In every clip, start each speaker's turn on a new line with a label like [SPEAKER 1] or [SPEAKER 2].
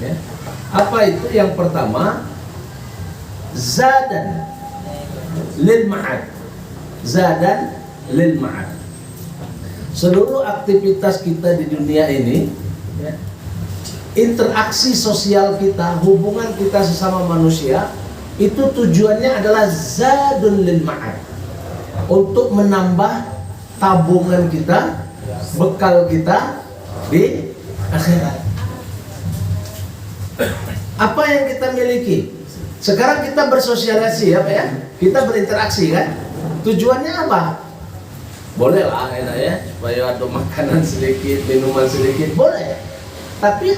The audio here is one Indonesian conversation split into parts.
[SPEAKER 1] Ya. Apa itu? Yang pertama, zadan lil ma'ad. Zadan lil ma'ad. Seluruh aktivitas kita di dunia ini, ya, interaksi sosial kita, hubungan kita sesama manusia, itu tujuannya adalah zadun lil ma'ad, untuk menambah tabungan kita, bekal kita di akhirat. Apa yang kita miliki? Sekarang kita bersosialisasi, apa ya? Kita berinteraksi kan? Tujuannya apa? Boleh lah, enak ya, supaya ada makanan sedikit, minuman sedikit, boleh. Tapi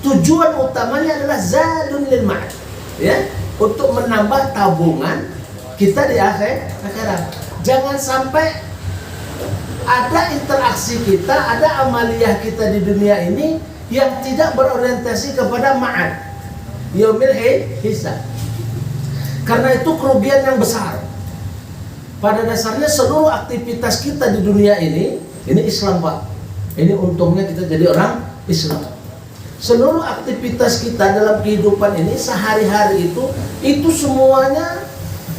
[SPEAKER 1] tujuan utamanya adalah zadun lil ma'ad, ya, untuk menambah tabungan kita di akhirat. Jangan sampai ada interaksi kita, ada amaliyah kita di dunia ini yang tidak berorientasi kepada ma'ad, yaumil hisab. Karena itu kerugian yang besar. Pada dasarnya seluruh aktivitas kita di dunia ini Islam, Pak. Ini untungnya kita jadi orang Islam. Seluruh aktivitas kita dalam kehidupan ini sehari-hari itu semuanya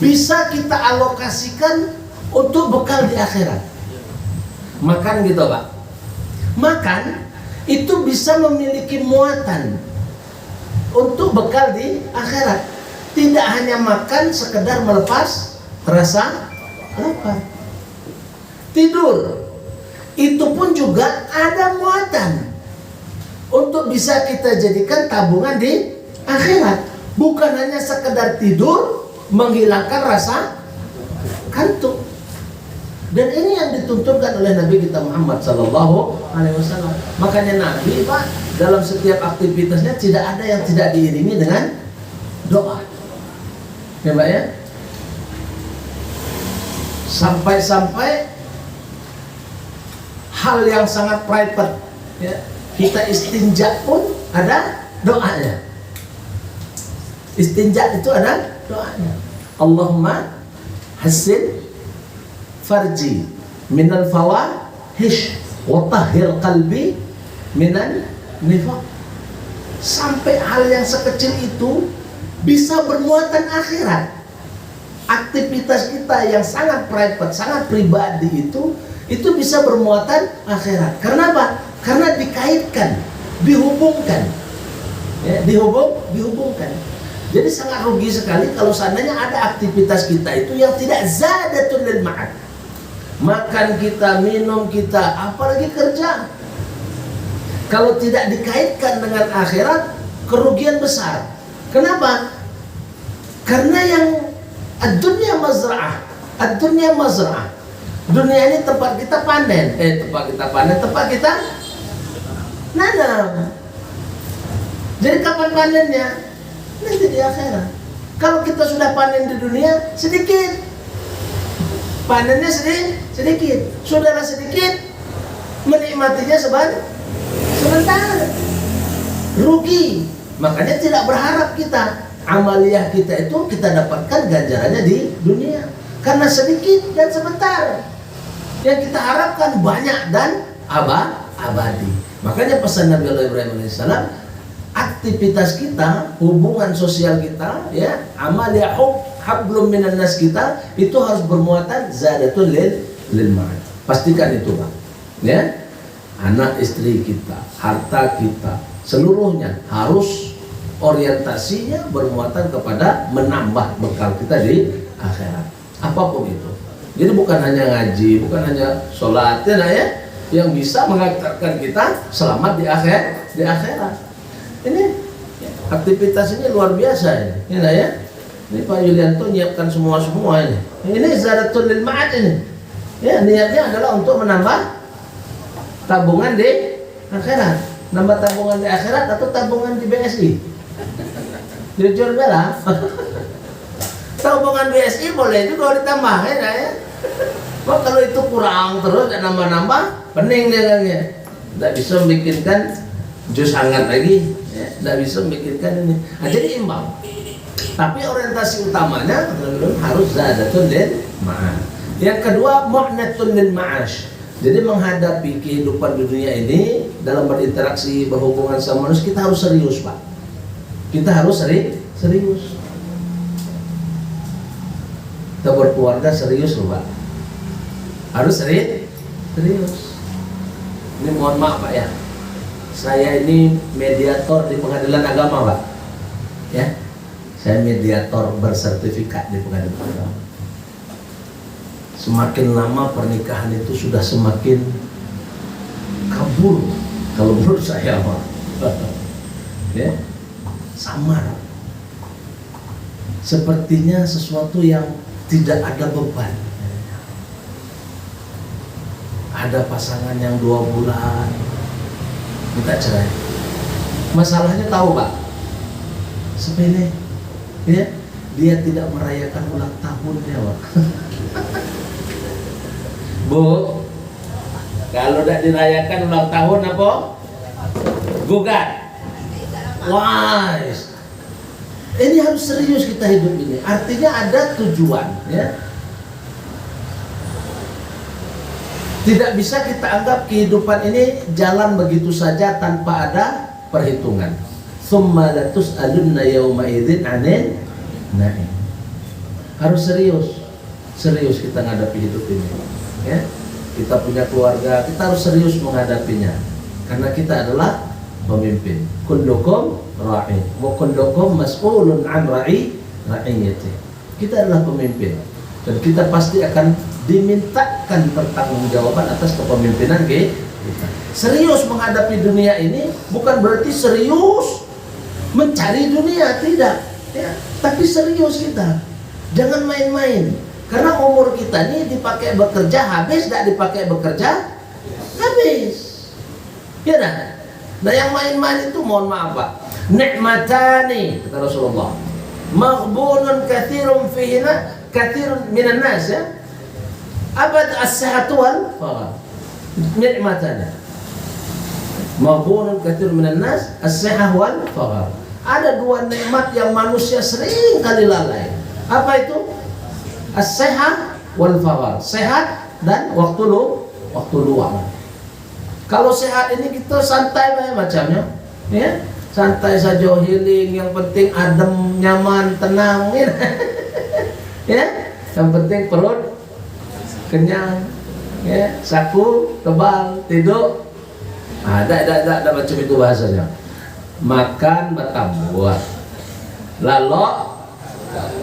[SPEAKER 1] bisa kita alokasikan untuk bekal di akhirat. Makan gitu, Pak. Makan itu bisa memiliki muatan untuk bekal di akhirat. Tidak hanya makan sekedar melepas rasa lapar. Tidur itu pun juga ada muatan untuk bisa kita jadikan tabungan di akhirat. Bukan hanya sekedar tidur menghilangkan rasa kantuk. Dan ini yang dituntunkan oleh Nabi kita Muhammad SAW. Makanya Nabi, Pak, dalam setiap aktivitasnya tidak ada yang tidak diiringi dengan doa. Ya, Pak ya. Sampai-sampai hal yang sangat private, ya, kita istinja pun ada doanya. Istinja itu ada doanya. Allahumma hassin farji minal fawahish wa tahhir qalbi minan nifaq. Sampai hal yang sekecil itu bisa bermuatan akhirat. Aktivitas kita yang sangat private, sangat pribadi itu bisa bermuatan akhirat. Karena apa? Karena dikaitkan, dihubungkan, ya, dihubungkan. Jadi sangat rugi sekali kalau seandainya ada aktivitas kita itu yang tidak zadatul lil ma'ad. Makan kita, minum kita, apalagi kerja, kalau tidak dikaitkan dengan akhirat, kerugian besar. Kenapa? Karena yang ad-dunya mazra'ah, ad-dunya mazra'ah. Dunia ini tempat kita panen, tempat kita nanam. Jadi kapan panennya? Nanti di akhirat. Kalau kita sudah panen di dunia sedikit, panennya sedikit, sudahlah sedikit, menikmatinya sebentar, rugi. Makanya tidak berharap kita amaliyah kita itu kita dapatkan ganjarannya di dunia, karena sedikit dan sebentar. Yang kita harapkan banyak dan abadi. Makanya pesan Nabi Allah Ibrahim AS, aktivitas kita, hubungan sosial kita, ya, amaliyah hablum minan nas kita itu harus bermuatan zadatul lil ma'ad. Pastikan itu, Pak. Ya, anak istri kita, harta kita, seluruhnya harus orientasinya bermuatan kepada menambah bekal kita di akhirat. Apapun itu. Jadi bukan hanya ngaji, bukan hanya sholat, ya, yang bisa mengantarkan kita selamat di akhirat. Ini aktivitas ini luar biasa ini, ya. Ini Pak Yulianto nyiapkan semua ini. Ini zadatul lil ma'ad ini. Ya, niatnya adalah untuk menambah tabungan di akhirat. Nambah tabungan di akhirat atau tabungan di BSI? Jujur bela. Tabungan BSI boleh juga ditambah, ya. Kok kalau itu kurang terus dan nambah-nambah, pening dia kayaknya. Tidak bisa membikinkan jus hangat lagi, ya. Tidak bisa membikinkan ini. Nah, jadi imbang. Tapi orientasi utamanya harus zadatul lil ma'ad. Yang kedua, mu'natun lil ma'ash. Jadi menghadapi kehidupan dunia ini dalam berinteraksi, berhubungan sama manusia, kita harus serius, Pak. Kita harus serius. Kita berkeluarga serius loh, Pak. Harus serius. Ini mohon maaf, Pak ya. Saya ini mediator di pengadilan agama, Pak. Ya. Saya mediator bersertifikat di pengadilan agama. Semakin lama pernikahan itu sudah semakin kabur kalau menurut saya, Pak. Ya, samar. Sepertinya sesuatu yang tidak ada beban. Ada pasangan yang 2 bulan minta cerai. Masalahnya tahu, Pak? Sepele. Ya, dia tidak merayakan ulang tahunnya, Pak. Bu, kalau tidak dirayakan ulang tahun apa? Gugat. Wah, ini harus serius kita hidup ini. Artinya ada tujuan, ya. Tidak bisa kita anggap kehidupan ini jalan begitu saja tanpa ada perhitungan. Tsumma latus'alunna yauma idzin 'anil na'im. Harus serius kita menghadapi hidup ini. Ya, kita punya keluarga, kita harus serius menghadapinya karena kita adalah pemimpin. Kullukum ra'in wa kullukum mas'ulun 'an ra'iyati. Kita adalah pemimpin dan kita pasti akan dimintakan pertanggungjawaban atas kepemimpinan kita. Serius menghadapi dunia ini bukan berarti serius mencari dunia, tidak ya, tapi serius kita. Jangan main-main. Karena umur kita ini dipakai bekerja habis, tidak dipakai bekerja habis. Ya dah. Nah yang main-main itu mohon maaf, Pak. Ni'matani kata Rasulullah. Maghbunun katsirun fihina katsirun minan nas ya. Abad as-sihhatu wal faragh. Ni'matani. Maghbunun katsirun minan nas as-sihhah wal faragh. Ada 2 nikmat yang manusia sering kali lalai. Apa itu? As-sehat wal faragh. Sehat dan waktu luang. Kalau sehat ini kita santai macamnya, ya. Santai saja, healing, yang penting adem, nyaman, tenang, ya. Ya. Yang penting perut kenyang, ya. Saku tebal, tidur. Ada macam itu bahasanya. Makan bertambah, lalok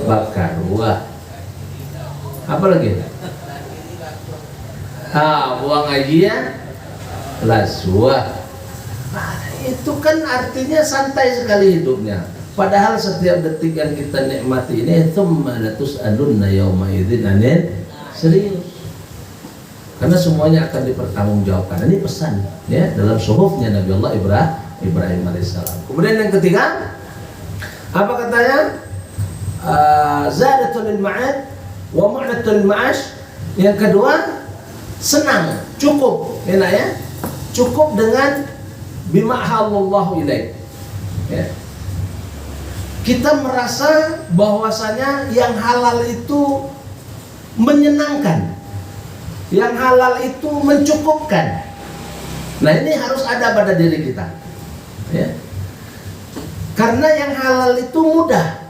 [SPEAKER 1] bakar buah. Apa lagi? Buang aja ya, laswa. Nah, itu kan artinya santai sekali hidupnya. Padahal setiap detik yang kita nikmati ini tsumma latus'alunna yauma idzin 'anil serius. Karena semuanya akan dipertanggungjawabkan. Ini pesan ya dalam suhufnya Nabi Allah Ibrahim alaihissalam. Kemudian yang ketiga, apa katanya? Zadatul ma'ad wa mu'natul ma'ash. Yang kedua, senang, cukup, enak ya, cukup dengan bima halallahu ilaih. Ya. Kita merasa bahwasanya yang halal itu menyenangkan, yang halal itu mencukupkan. Nah ini harus ada pada diri kita, ya. Karena yang halal itu mudah,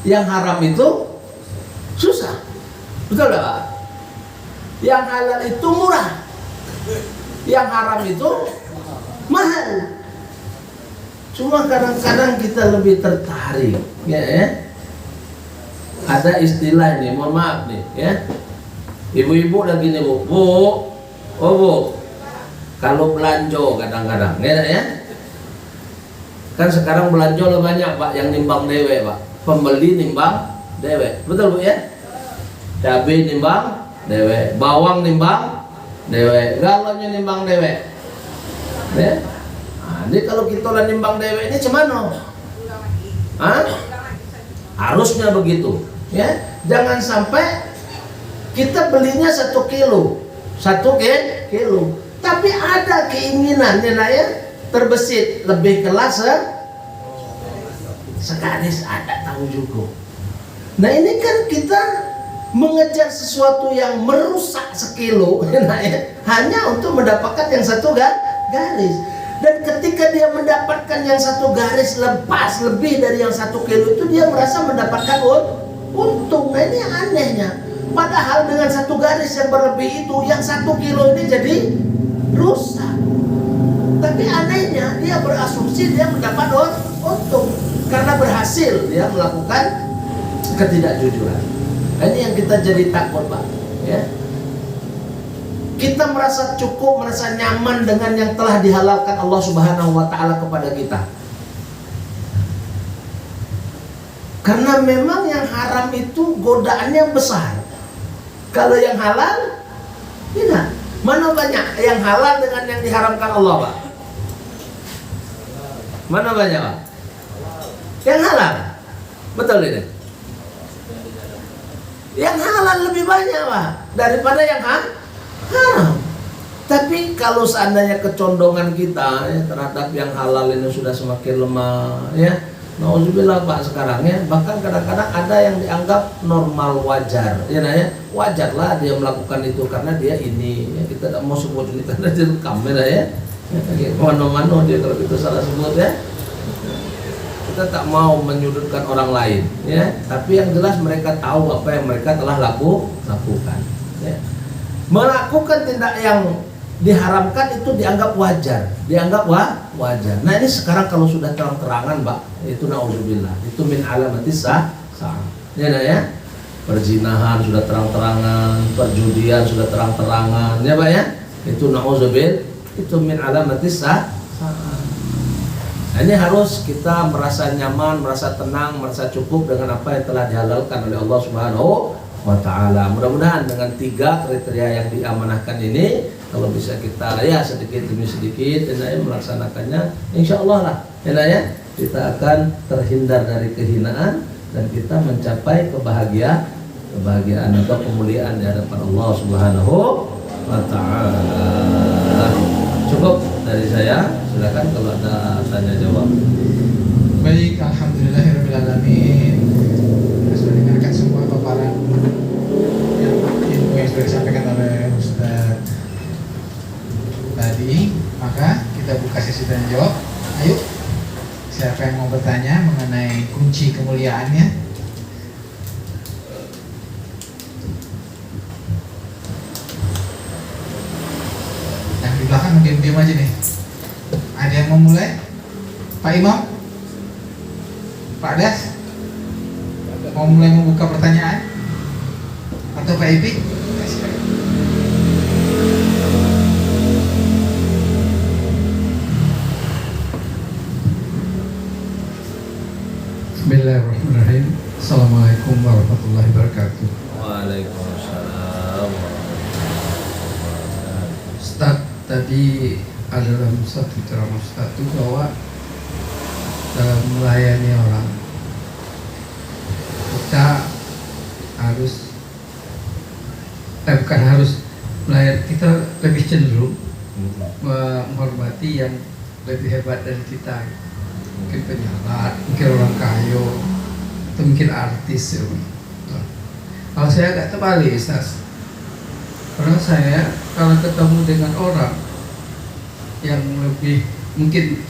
[SPEAKER 1] yang haram itu susah, betul gak, Pak? Yang halal itu murah, yang haram itu mahal. Cuma kadang-kadang kita lebih tertarik, ya. Ada istilah nih, mohon maaf nih, ya. Ibu-ibu lagi nih, Bu, kalau belanja kadang-kadang, ya. Kan sekarang belanja lebih banyak, Pak, yang nimbang dewe, Pak. Pembeli nimbang dewe, betul Bu ya? Cabai nimbang dewe, bawang nimbang dewe, galonnya nimbang dewe, ya. Nah, jadi kalau kita lah nimbang dewe ini cemano? Harusnya begitu, ya. Jangan sampai kita belinya 1 kilo, 1 kilo, tapi ada keinginan ya, terbesit lebih kelas sekadis ada tahu juga. Nah ini kan kita mengejar sesuatu yang merusak sekilo nah, ya, hanya untuk mendapatkan yang satu garis. Dan ketika dia mendapatkan yang satu garis lepas lebih dari yang 1 kilo itu, dia merasa mendapatkan untung. Nah ini yang anehnya. Padahal dengan 1 garis yang berlebih itu, yang 1 kilo ini jadi rusak. Tapi anehnya dia berasumsi dia mendapat untung karena berhasil dia melakukan ketidakjujuran. Nah, ini yang kita jadi takut, Pak. Ya. Kita merasa cukup, merasa nyaman dengan yang telah dihalalkan Allah Subhanahu wa Ta'ala kepada kita. Karena memang yang haram itu godaannya besar. Kalau yang halal, tidak. Mana banyak yang halal dengan yang diharamkan Allah, Pak? Mana banyak, Pak? Yang halal. Betul ini? Yang halal lebih banyak, Pak, daripada yang haram. Tapi kalau seandainya kecondongan kita ya, terhadap yang halal ini sudah semakin lemah, ya, nauzubillah Pak sekarang ya, bahkan kadang-kadang ada yang dianggap normal wajar, ya, nah, ya, wajarlah dia melakukan itu karena dia ini, ya, kita tidak mau sebut ini karena dia kamera ya, mano-mano dia kalau kita salah sebut ya, kita tak mau menyudutkan orang lain, ya, tapi yang jelas mereka tahu apa yang mereka telah lakukan, ya. Melakukan tindak yang diharamkan itu dianggap wajar, wajar. Nah ini sekarang kalau sudah terang-terangan, Pak, itu nauzubillah, itu min alamatis sah, ya, nah, ya, perzinahan sudah terang-terangan, perjudian sudah terang-terangan, ya Pak ya, itu nauzubillah, itu min alamatis sah. Nah, ini harus kita merasa nyaman, merasa tenang, merasa cukup dengan apa yang telah dihalalkan oleh Allah Subhanahu wa Ta'ala. Mudah-mudahan dengan 3 kriteria yang diamanahkan ini, kalau bisa kita ya sedikit demi sedikit melaksanakannya, insya Allah lah ya, kita akan terhindar dari kehinaan dan kita mencapai kebahagiaan atau kemuliaan di hadapan Allah Subhanahu wa Ta'ala. Cukup dari saya, silakan kalau ada tanya jawab.
[SPEAKER 2] Baik, alhamdulillahirrahmanirrahim. Sudah dengarkan semua paparan ilmu yang sudah disampaikan oleh Ustaz tadi, maka kita buka sesi tanya jawab. Ayo, siapa yang mau bertanya mengenai kunci kemuliaannya? Yang di belakang diam-diam aja nih. Ada yang mau mulai? Pak Imam? Pak Das? Mau mulai membuka pertanyaan? Atau Pak Ipik? Bismillahirrahmanirrahim. Assalamualaikum warahmatullahi wabarakatuh.
[SPEAKER 1] Waalaikumsalam.
[SPEAKER 2] Ustaz, tadi ada dalam satu ceramah Ustaz itu bahwa dalam melayani orang kita harus bukan harus melayani, kita lebih cenderung menghormati yang lebih hebat dari kita, mungkin penyalat, mungkin orang kaya, atau mungkin artis ya. Kalau saya agak terbalik Ustaz, karena saya kalau ketemu dengan orang yang lebih mungkin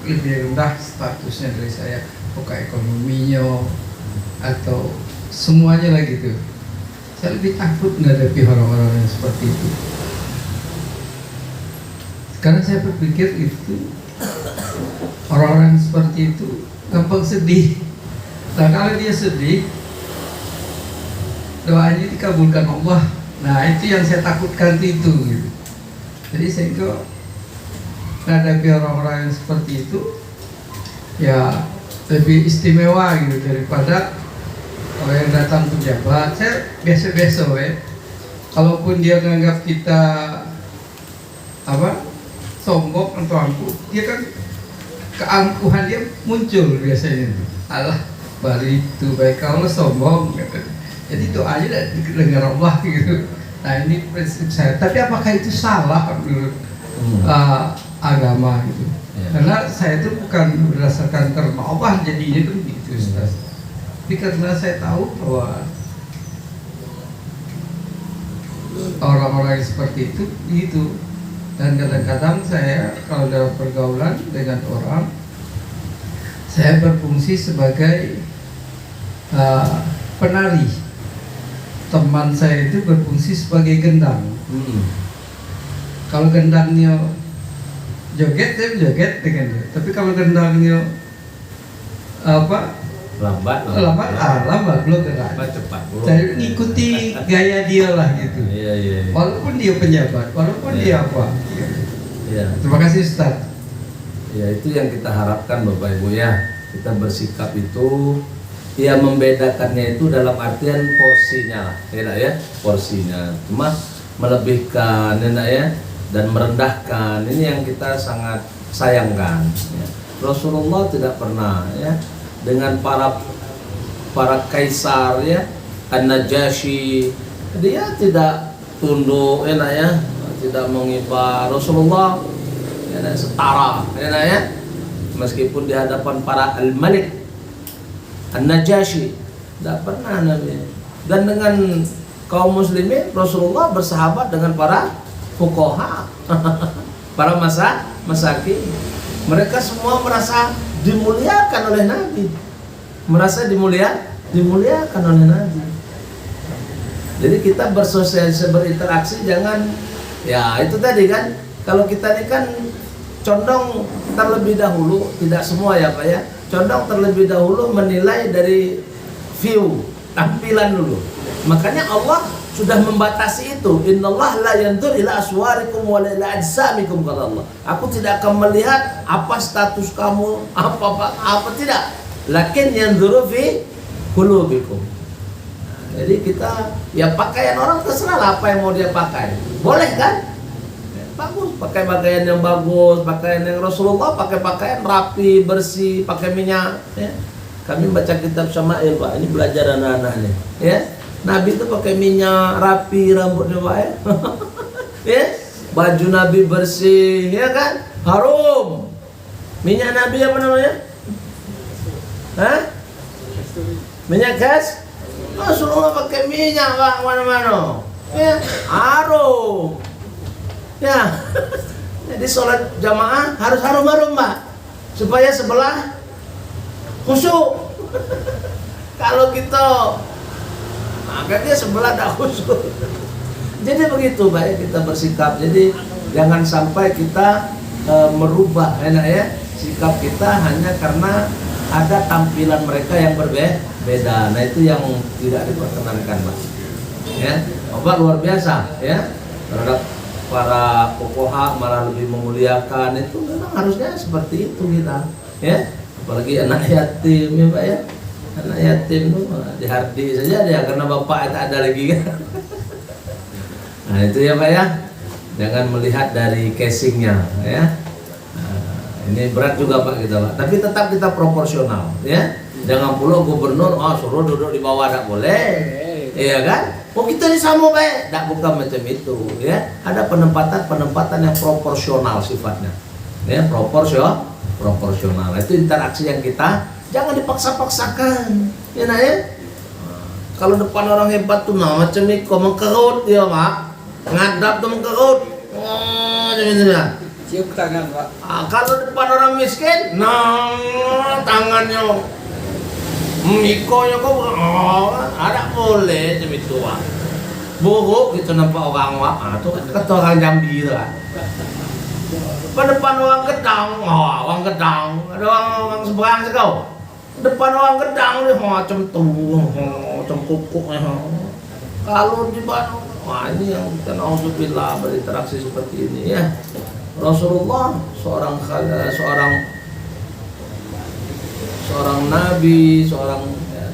[SPEAKER 2] lebih rendah statusnya dari saya, bukan ekonominya atau semuanya lah gitu, saya lebih takut menghadapi orang-orang yang seperti itu. Karena saya berpikir itu orang-orang seperti itu gampang sedih. Nah kalau dia sedih, doanya dikabulkan Allah. Nah itu yang saya takutkan itu gitu. Jadi saya kira menghadapi orang-orang yang seperti itu ya lebih istimewa gitu daripada orang yang datang pejabat. Saya biasa-biasa kalaupun dia menganggap kita sombong atau angkuh, dia kan keangkuhan dia muncul biasanya. Allah bari itu baik kalau sombong gitu. Jadi doanya dengar Allah gitu. Nah ini prinsip saya. Tapi apakah itu salah menurut agama gitu? Ya. Karena saya itu bukan berdasarkan karena Allah jadinya itu begitu Ustaz. Tapi karena saya tahu bahwa orang-orang yang seperti itu gitu. Dan kadang-kadang saya kalau dalam pergaulan dengan orang, saya berfungsi sebagai penari. Teman saya itu berfungsi sebagai gendang. Kalau gendangnya joget, saya joget dengan dia. Tapi kalau gendangnya
[SPEAKER 3] lambat
[SPEAKER 2] belum gerak.
[SPEAKER 3] cepat
[SPEAKER 2] Saya ngikuti gaya dia lah gitu.
[SPEAKER 3] Iya.
[SPEAKER 2] Walaupun dia penjabat, walaupun dia apa.
[SPEAKER 3] Iya.
[SPEAKER 2] Terima kasih Ustaz.
[SPEAKER 3] Ya, itu yang kita harapkan Bapak Ibu ya. Kita bersikap itu ya, membedakannya itu dalam artian porsinya ya, porsinya. Cuma melebihkan ya, dan merendahkan ini yang kita sangat sayangkan ya. Rasulullah tidak pernah ya dengan para kaisar ya, An-Najasyi, dia tidak tunduk ya, tidak mengibar. Rasulullah ya, setara ya, meskipun di hadapan para al-malik An-Najasyi tidak pernah Nabi. Dan dengan kaum muslimin Rasulullah bersahabat dengan para fuqaha para masakin. Mereka semua merasa dimuliakan oleh Nabi, merasa dimuliakan oleh Nabi. Jadi kita bersosialisasi, berinteraksi, jangan ya itu tadi kan, kalau kita ini kan condong terlebih dahulu, tidak semua ya Pak ya, condong terlebih dahulu menilai dari view, tampilan dulu. Makanya Allah sudah membatasi itu. Innallaha la yanzur ila aswarikum wa la ila ajsamikum, kata Allah. Aku tidak akan melihat apa status kamu, apa tidak. Lakin yanzuru fi qulubikum. Jadi kita ya pakaian orang terserah lah apa yang mau dia pakai. Boleh kan? Bagus, pakai pakaian yang bagus, pakaian yang Rasulullah pakai pakaian rapi, bersih, pakai minyak ya. Kami baca kitab Syama'il Pak, ini belajar anak-anak nih ya. Nabi itu pakai minyak, rapi, rambutnya Pak ya. Ya, baju Nabi bersih ya kan, harum. Minyak Nabi apa namanya? Hah? Minyak gas? Rasulullah pakai minyak Pak, mana-mana ya, harum ya. Jadi sholat jamaah harus harum-harum Pak, supaya sebelah khusyuk. Kalau kita maka dia sebelah tak khusyuk. Jadi begitu Pak ya, kita bersikap. Jadi jangan sampai kita merubah ya sikap kita hanya karena ada tampilan mereka yang berbeda. Nah itu yang tidak diperkenankan Pak ya. Bapak luar biasa ya, terhadap para fuqaha malah lebih memuliakan. Itu memang harusnya seperti itu kita ya. Apalagi anak yatim ya Pak ya. Anak yatim tuh dihardi saja dia karena bapak tak ada lagi kan. Nah itu ya Pak ya. Jangan melihat dari casingnya ya. Nah, ini berat juga Pak kita Pak. Tapi tetap kita proporsional ya. Jangan pula gubernur suruh duduk di bawah, tak boleh. Iya kan? Kita ini sama Pak. Tak, bukan macam itu ya. Ada penempatan yang proporsional sifatnya. Ya, proporsional. Itu interaksi yang kita jangan dipaksa-paksakan ya nah ya. Kalau depan orang hebat tuh macam ini kok mengkerut dia Pak, ngadap tuh mengkerut macam itu ya.
[SPEAKER 2] Cium tangan Pak.
[SPEAKER 3] Kalau depan orang miskin tangannya mikonya kok ada boleh macam itu Pak. Buruk gitu nampak orang Pak, tuh kata orang Jambi itu kan. Depan orang Gedang, ada orang seberang sekau. Depan orang Gedang dia macam tuh, macam kukuknya. Kalau di Bandung, ini yang kita nauzubillah berinteraksi seperti ini ya. Rasulullah seorang nabi,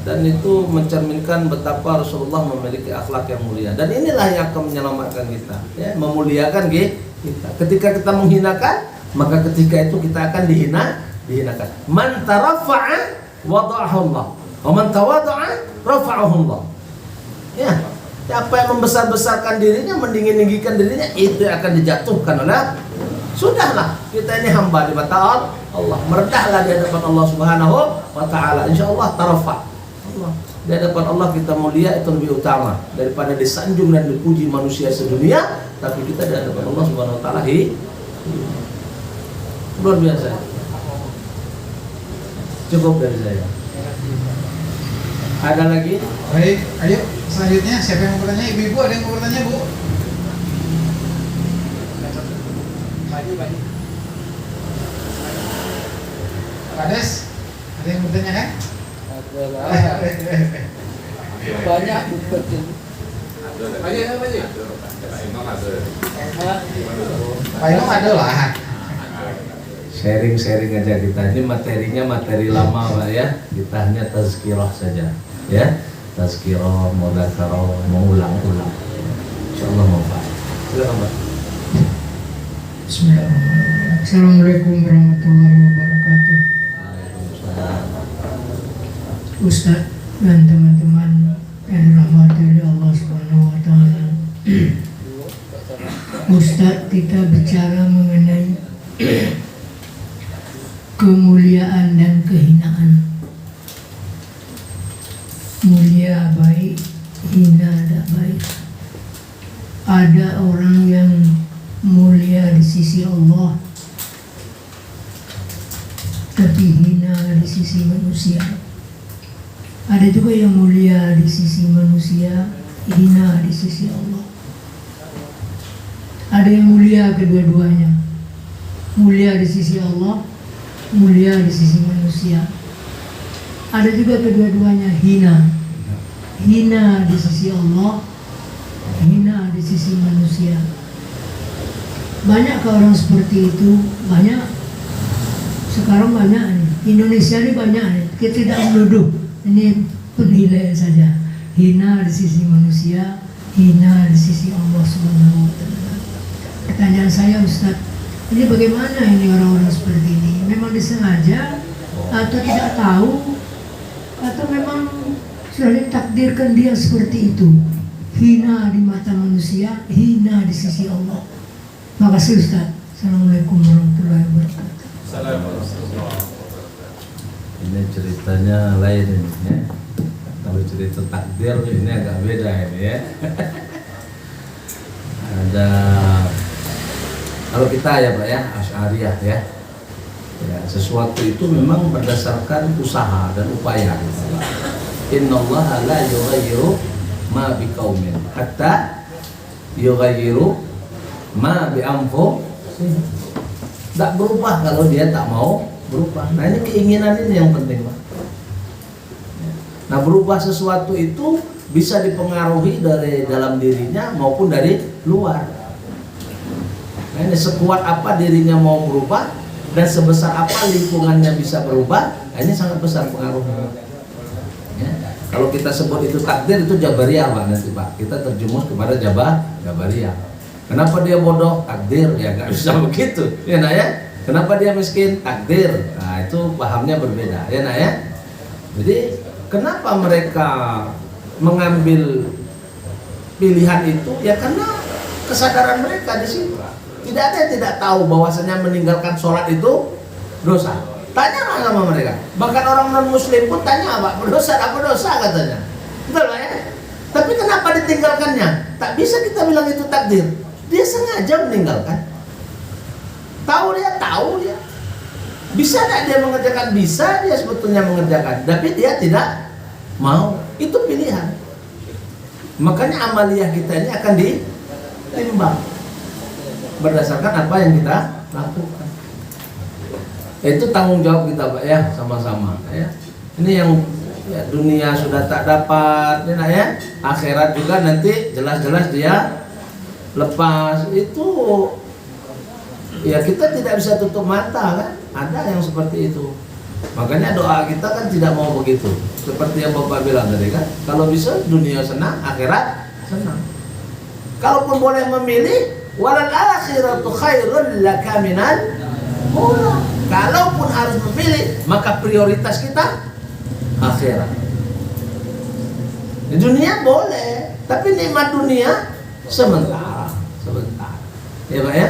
[SPEAKER 3] dan itu mencerminkan betapa Rasulullah memiliki akhlak yang mulia. Dan inilah yang akan menyelamatkan kita, ya, memuliakan kita. Ketika kita menghinakan, maka ketika itu kita akan dihinakan. Man tarafa'a wada'ahu Allah, wa man tawada'a rafa'ahu Allah. Ya, siapa yang membesar-besarkan dirinya, meninggi-ninggikan dirinya, itu akan dijatuhkan oleh. Sudahlah, kita ini hamba di mata Allah, merendahlah di hadapan Allah Subhanahu wa taala. Insyaallah tarafa. Allah. Di hadapan Allah kita mulia itu lebih utama daripada disanjung dan dipuji manusia sedunia, tapi kita di hadapan Allah Subhanahu wa taala luar biasa. Cukup dari saya. Ada lagi?
[SPEAKER 4] Baik, ayo selanjutnya siapa yang mau bertanya? Ibu-ibu ada yang mau bertanya, Bu? Maju. Pak Des, ada yang mau bertanya kan?
[SPEAKER 2] Banyak buku.
[SPEAKER 4] Pak Imam ada lah.
[SPEAKER 3] Sharing aja kita. Ini materinya materi lama Pak ya. Kita hanya tazkirah saja ya. Tazkirah, mudzakarah, mengulang-ulang. Insyaallah manfaat. Silakan Pak.
[SPEAKER 5] Bismillahirrahmanirrahim. Assalamualaikum warahmatullahi wabarakatuh. Ustadz dan teman-teman yang dirahmati oleh Allah Subhanahu wa taala. Ustadz, kita bicara mengenai kemuliaan dan kehinaan. Mulia baik, hina tidak baik. Ada orang yang mulia di sisi Allah, tapi hina di sisi manusia. Ada juga yang mulia di sisi manusia, hina di sisi Allah. Ada yang mulia kedua-duanya, mulia di sisi Allah, mulia di sisi manusia. Ada juga kedua-duanya hina di sisi Allah, hina di sisi manusia. Banyak orang seperti itu, banyak. Sekarang banyak nih. Indonesia ini banyak nih. Kita tidak menuduh, ini penilaian saja. Hina di sisi manusia, hina di sisi Allah Subhanahu wa taala. Pertanyaan saya, Ustaz, ini bagaimana ini orang-orang seperti ini? Memang disengaja atau tidak tahu, atau memang sudah ditakdirkan dia seperti itu? Hina di mata manusia, hina di sisi Allah. Makasih Ustaz. Assalamualaikum warahmatullahi wabarakatuh.
[SPEAKER 3] Ini ceritanya lain ini ya. Kalau cerita takdir ini agak beda ini ya. Ada kalau kita ya Pak ya, Asy'ariyah ya. Ya, sesuatu itu memang berdasarkan usaha dan upaya. Innallaha la yughayyiru ma biqaumin hatta yughayyiru ma bi anfusihim. Tak berubah kalau dia tak mau berubah. Nah ini keinginan ini yang penting Pak. Nah berubah sesuatu itu bisa dipengaruhi dari dalam dirinya maupun dari luar. Nah ini sekuat apa dirinya mau berubah dan sebesar apa lingkungannya bisa berubah, nah, ini sangat besar pengaruhnya. Ya. Kalau kita sebut itu takdir, itu Jabariyah Pak nanti Pak. Kita terjumus kepada Jabariyah. Kenapa dia bodoh? Takdir, ya nggak bisa begitu, ya nak ya. Kenapa dia miskin? Takdir. Nah itu pahamnya berbeda, ya nak ya. Jadi kenapa mereka mengambil pilihan itu? Ya karena kesadaran mereka di situ. Tidak ada yang tidak tahu bahwasanya meninggalkan sholat itu dosa. Tanya sama mereka. Bahkan orang non muslim pun tanya apa? Berdosa apa dosa katanya. Betul Pak ya? Tapi kenapa ditinggalkannya? Tak bisa kita bilang itu takdir. Dia sengaja meninggalkan. Tahu dia. Bisa tidak dia mengerjakan? Bisa dia sebetulnya mengerjakan. Tapi dia tidak mau. Itu pilihan. Makanya amaliyah kita ini akan ditimbang berdasarkan apa yang kita lakukan. Itu tanggung jawab kita Pak ya, sama-sama ya. Ini yang ya, dunia sudah tak dapat ya, akhirat juga nanti jelas-jelas dia lepas. Itu ya kita tidak bisa tutup mata kan. Ada yang seperti itu. Makanya doa kita kan tidak mau begitu. Seperti yang Bapak bilang tadi kan, kalau bisa dunia senang, akhirat senang. Kalaupun boleh memilih, walal akhiratu khairun laka minal ula. Kalaupun harus memilih, maka prioritas kita akhirat. Di dunia boleh, tapi nikmat dunia sementara. Ya Pak ya.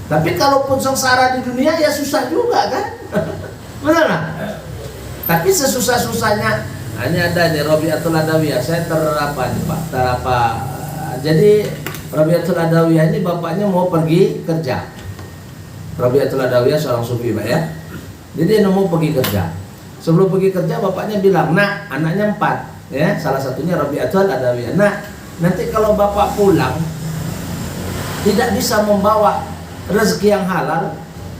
[SPEAKER 3] Tapi kalaupun sengsara di dunia ya susah juga kan. Benar nggak? Tapi sesusah-susahnya Hanya ada nih Rabi'atul Adawiyah. Saya terapa nih Pak, terapa. Jadi Rabi'atul Adawiyah ini bapaknya mau pergi kerja. Rabi'atul Adawiyah seorang sufi Pak ya. Jadi dia mau pergi kerja. Sebelum pergi kerja bapaknya bilang, "Nak, anaknya 4 ya, salah satunya Rabi'atul Adawiyah. Nah, nanti kalau bapak pulang tidak bisa membawa rezeki yang halal,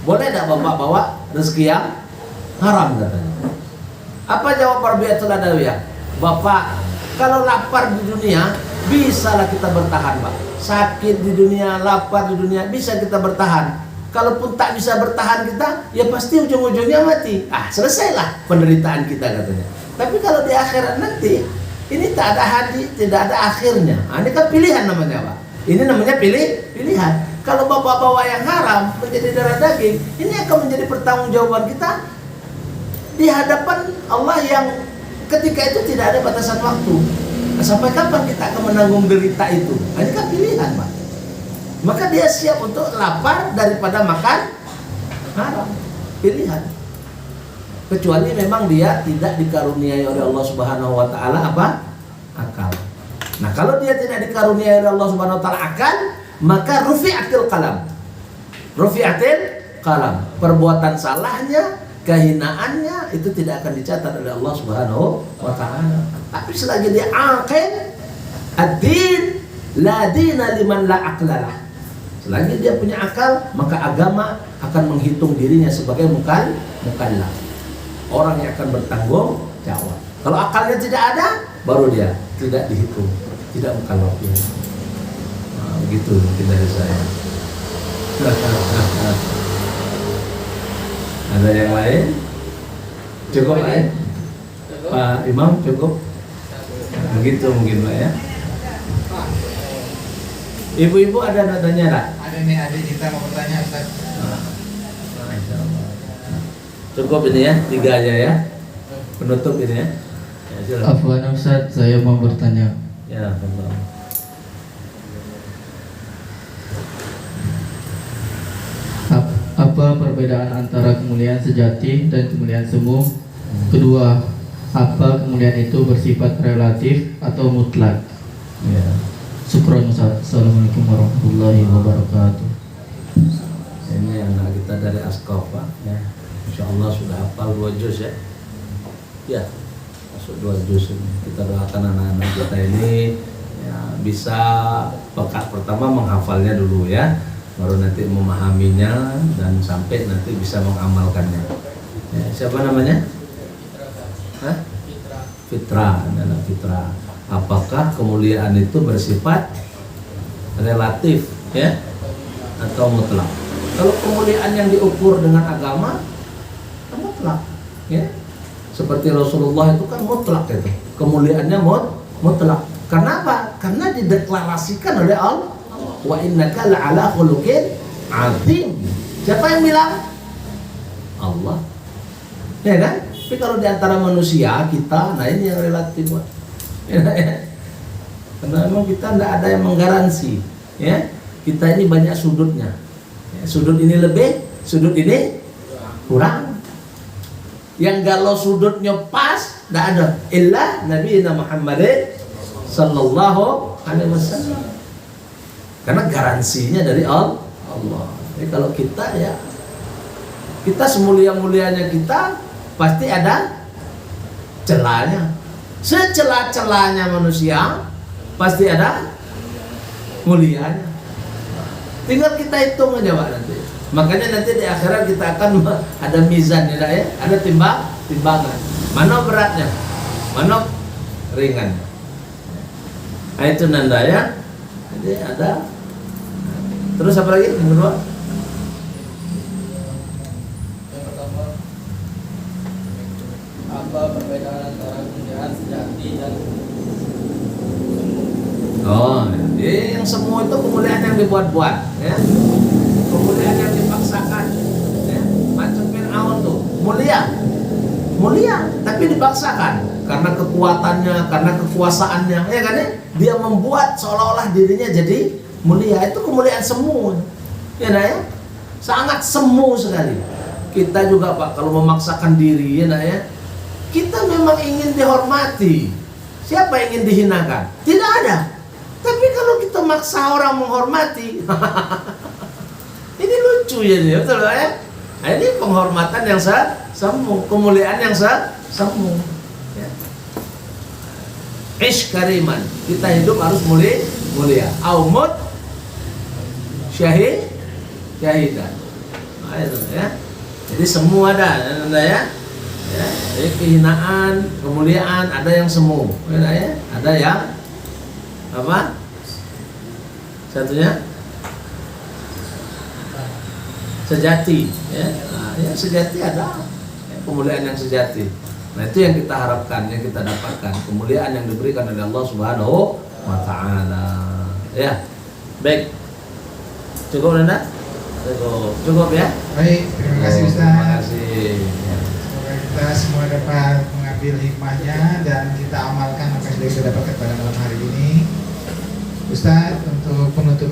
[SPEAKER 3] boleh tidak bapak bawa rezeki yang haram?" katanya. Apa jawab Rabi'atul Adawiyah? "Bapak, kalau lapar di dunia bisalah kita bertahan, Pak. Sakit di dunia, lapar di dunia, bisa kita bertahan. Kalaupun tak bisa bertahan kita, ya pasti ujung-ujungnya mati. Selesailah penderitaan kita," katanya. Tapi kalau di akhirat nanti, ini tak ada hadis, tidak ada akhirnya. Ini kan pilihan namanya, Pak. Ini namanya pilihan. Kalau bapak bawa yang haram menjadi darah daging, ini akan menjadi pertanggungjawaban kita di hadapan Allah yang ketika itu tidak ada batasan waktu. Sampai kapan kita akan menanggung derita itu? Ini kan pilihan, Pak. Maka dia siap untuk lapar daripada makan haram. Pilihan. Kecuali memang dia tidak dikaruniai oleh Allah Subhanahu wa taala apa? Akal. Nah, kalau dia tidak dikaruniai oleh Allah Subhanahu wa taala akal, maka rufi'atil qalam. Rufi'atil qalam. Perbuatan salahnya, kehinaannya itu tidak akan dicatat oleh Allah Subhanahu wa taala. Tapi selagi dia aqil, ad-din la dina liman la aqlalah. Selagi dia punya akal, maka agama akan menghitung dirinya sebagai mukallaf. Orang yang akan bertanggung jawab. Kalau akalnya tidak ada, baru dia tidak dihitung, tidak mukallaf. Nah, begitu mungkin dari saya. Ada yang lain? Cukup ya? Pak Imam cukup? Begitu mungkin Pak ya. Ibu-ibu ada tanya tak?
[SPEAKER 4] Ada nih adik kita mau bertanya Ustaz.
[SPEAKER 3] Cukup ini ya, 3 aja ya. Penutup ini ya. Ya, silakan.
[SPEAKER 2] Afwan Ustaz, saya mau bertanya.
[SPEAKER 3] Ya, betul.
[SPEAKER 2] Apa perbedaan antara kemuliaan sejati dan kemuliaan semu? Kedua, apa kemuliaan itu bersifat relatif atau mutlak?
[SPEAKER 3] Ya.
[SPEAKER 2] Syukran Ustaz. Assalamualaikum warahmatullahi wabarakatuh.
[SPEAKER 3] Ini anak kita dari Askop Pak ya. Insya Allah sudah hafal 2 juz ya. Ya, masuk 2 juz ini. Kita doakan anak-anak kita ini ya, bisa pekat pertama menghafalnya dulu ya, baru nanti memahaminya dan sampai nanti bisa mengamalkannya. Ya, siapa namanya? Hah? Fitrah, adalah fitrah. Apakah kemuliaan itu bersifat relatif ya atau mutlak? Kalau kemuliaan yang diukur dengan agama mutlak ya. Seperti Rasulullah itu kan mutlak itu. Kemuliaannya mutlak. Karena apa? Karena dideklarasikan oleh Allah. Wa innaka la'ala khuluqin 'azim. Siapa yang bilang? Allah. Ya kan? Tapi kalau di antara manusia kita, nah ini yang relatif, Pak. Ya, ya. Karena memang kita tidak ada yang menggaransi, ya. Kita ini banyak sudutnya. Ya, sudut ini lebih, sudut ini kurang. Yang galau sudutnya pas, tidak ada. Illa Nabi Muhammad sallallahu alaihi wasallam. Karena garansinya dari Allah. Jadi kalau kita ya, kita semulia-mulianya kita pasti ada celahnya. Secela-celahnya manusia pasti ada mulianya. Tinggal kita hitung aja Pak nanti. Makanya nanti di akhirat kita akan ada mizan ya, ada timbangan. Mana beratnya, mana ringan. Nah itu nanda ya. Jadi ada. Terus apa lagi yang kedua?
[SPEAKER 2] Apa perbedaan antara kemuliaan sejati dan
[SPEAKER 3] Yang semua itu kemuliaan yang dibuat-buat, ya. Kemuliaan yang dipaksakan, ya. Macam Fir'aun tuh mulia, tapi dipaksakan karena kekuatannya, karena kekuasaannya, ya kan ya. Dia membuat seolah-olah dirinya jadi mulia. Itu kemuliaan semu, ya nah ya. Sangat semu sekali. Kita juga Pak kalau memaksakan diri, ya nah ya. Kita memang ingin dihormati. Siapa yang ingin dihinakan? Tidak ada. Tapi kalau kita maksa orang menghormati, ini lucu ya, betul ya? Nah, ini penghormatan yang semu, kemuliaan yang semu. Ya. Ish kariman, kita hidup harus mulia. Aumut syahidan. Nah, itu ya. Jadi semua ada ya. Ya, jadi kehinaan, kemuliaan ada yang semu, ya. Ada yang apa? Satunya sejati, ya. Nah, ya sejati ada, ya, kemuliaan yang sejati. Nah itu yang kita harapkan, yang kita dapatkan, kemuliaan yang diberikan oleh Allah Subhanahu wa Ta'ala. Ya, baik. Cukup Nanda? Cukup ya.
[SPEAKER 4] Baik, terima kasih Ustaz.
[SPEAKER 3] Terima kasih.
[SPEAKER 4] Semoga kita semua dapat mengambil hikmahnya dan kita amalkan apa yang sudah kita dapatkan pada malam hari ini. Ustaz, untuk penutup